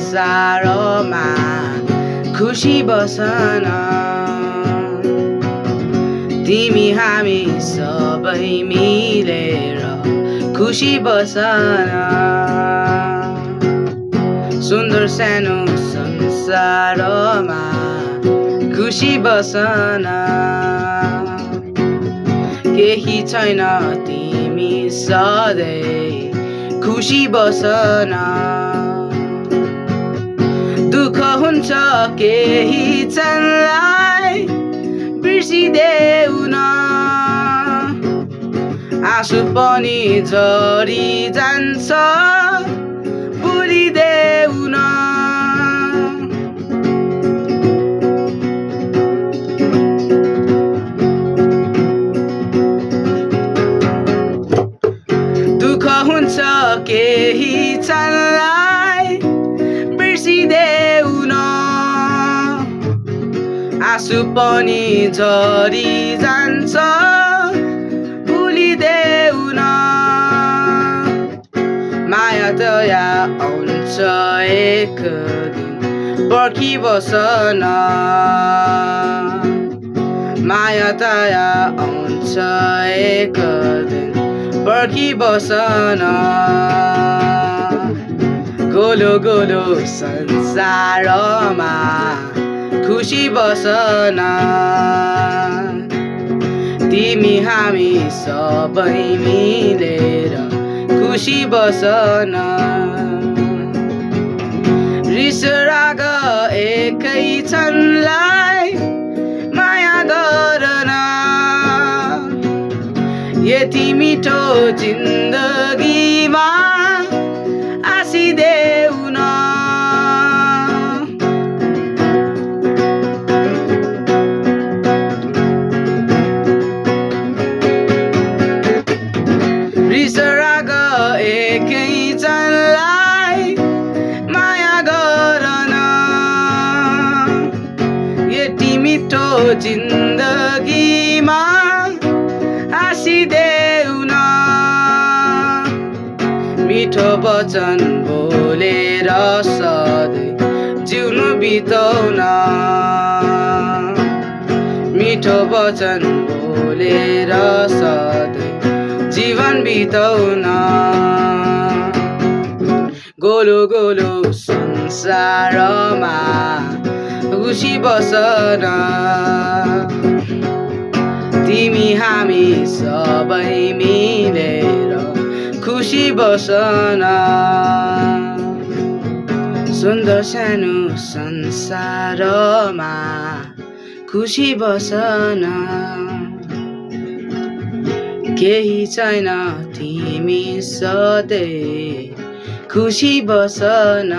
संसारमा खुसी बसन तिमी हामी सबै मिलेर खुसी बसन सुन्दर सानो संसारमा खुसी बसन केही छैन तिमी सधैँ खुसी बसन दुःख हुन्छ केही क्षणलाई बिर्सिदेऊ न आँसु पनि झरी जान्छ भुलिदेऊ न दुःख हुन्छ केही क्षणलाई बिर्सिदेऊ न आँसु पनि झरी जान्छ भुलिदेऊ न माया दया आउँछ एक दिन पर्खिबसन माया दया आउँछ एक दिन पर्खिबसन गोलो गोलो संसारमा खुसी बसन तिमी हामी सबै मिलेर खुसी बसन रिस राग एकै क्षणलाई माया गर्न यति मिठो जिन्दगीमा आसिदेऊ न रिस राग एकै क्षणलाई माया गर्न यति मिठो जिन्दगीमा आसिदेऊ न मिठो वचन बोलेर सधैँ जिउनु बिताउन मिठो वचन बोलेर सधैँ जीवन बिताउन गोलो गोलो संसारमा खुसी बसन तिमी हामी सबै मिलेर खुसी बसन सुन्दर सानो संसारमा खुसी बसन केही छैन तिमी सधैँ खुसी बसन